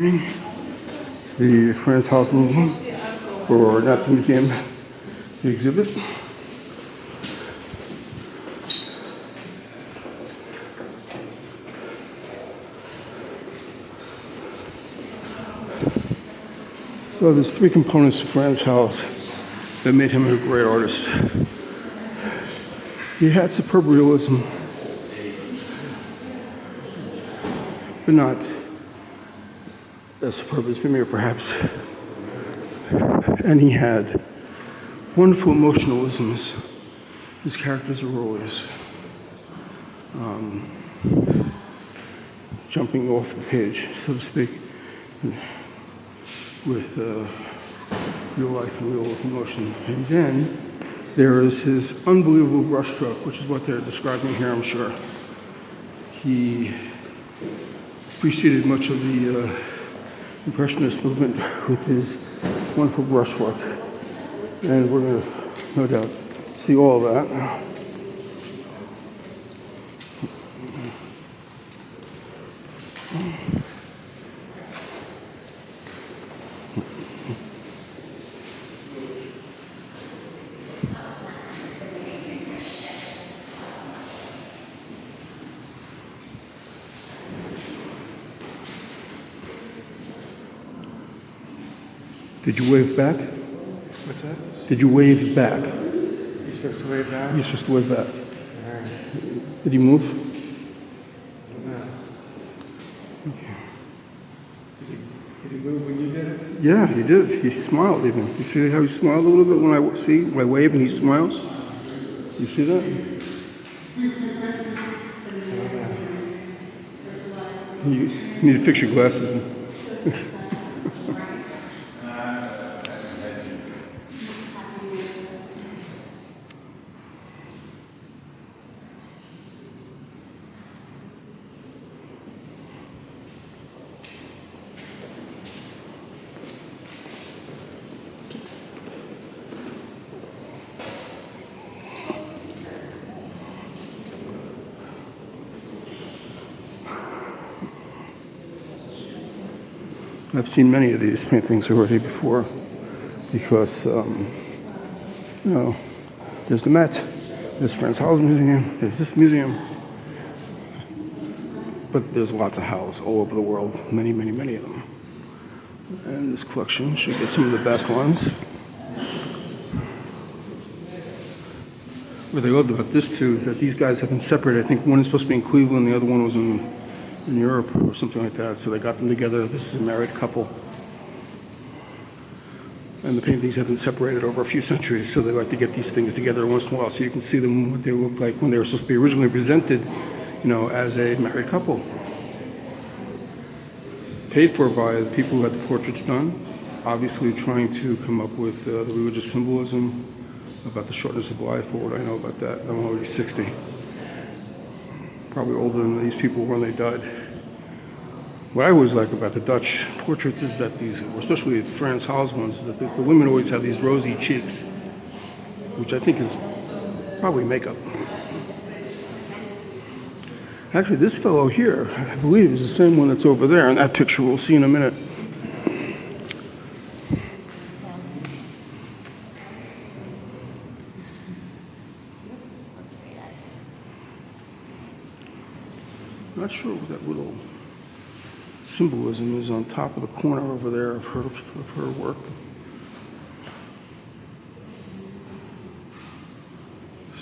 The Frans House Museum, or not the museum, the exhibit. So there's three components to Frans' house that made him a great artist. He had superb realism, but not as superb as Vermeer, perhaps. And he had wonderful emotionalisms. His characters are always jumping off the page, so to speak, with real life and real emotion. And then there is his unbelievable brushstroke, which is what they're describing here, I'm sure. He preceded much of the Impressionist movement with his wonderful brushwork. And we're going to, no doubt, see all of that. Did you wave back? What's that? Did you wave back? You're supposed to wave now? You're supposed to wave back. All right. Did he move? No. Okay. Did he move when you did it? Yeah, he did. He smiled even. You see how he smiled a little bit when I wave and he smiles? You see that? You need to fix your glasses. I've seen many of these paintings already before because, there's the Met, there's Frans Hals Museum, there's this museum. But there's lots of Hals all over the world, many, many, many of them. And this collection should get some of the best ones. What I loved about this too is that these guys have been separated. I think one is supposed to be in Cleveland, the other one was in Europe or something like that. So they got them together. This is a married couple. And the paintings have been separated over a few centuries, so they like to get these things together once in a while so you can see them what they look like when they were supposed to be originally presented, as a married couple. Paid for by the people who had the portraits done, obviously trying to come up with the religious symbolism about the shortness of life, or what I know about that. I'm already 60. Probably older than these people were when they died. What I always like about the Dutch portraits is that these, especially the Frans Hals ones, that the women always have these rosy cheeks, which I think is probably makeup. Actually, this fellow here, I believe, is the same one that's over there in that picture we'll see in a minute. Not sure what that little symbolism is on top of the corner over there of her work.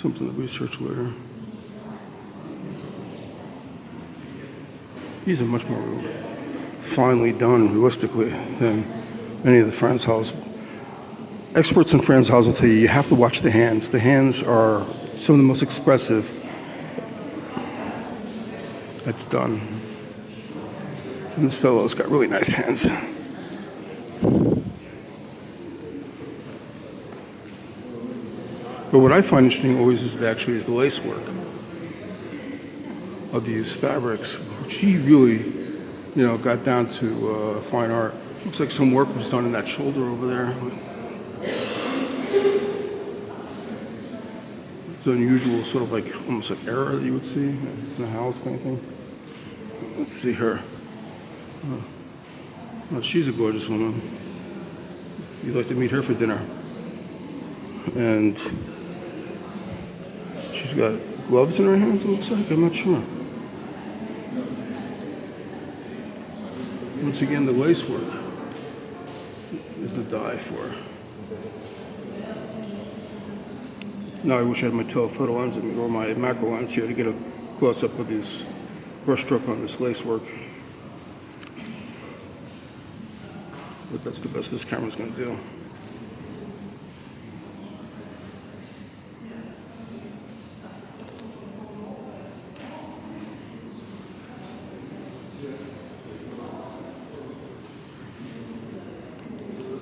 Something to research later. These are much more finely done realistically than any of the Frans Hals. Experts in Frans Hals will tell you have to watch the hands. The hands are some of the most expressive that's done. And this fellow's got really nice hands. But what I find interesting always is the lace work of these fabrics, which he really, got down to fine art. Looks like some work was done in that shoulder over there. It's an unusual sort of like, almost like error that you would see in a house kind of thing. Let's see her. Well, she's a gorgeous woman. You'd like to meet her for dinner. And she's got gloves in her hands, it looks like. I'm not sure. Once again, the lace work is the dye for her. Now I wish I had my telephoto lens or my macro lens here to get a close-up of these brushstroke on this lace work. But that's the best this camera's going to do.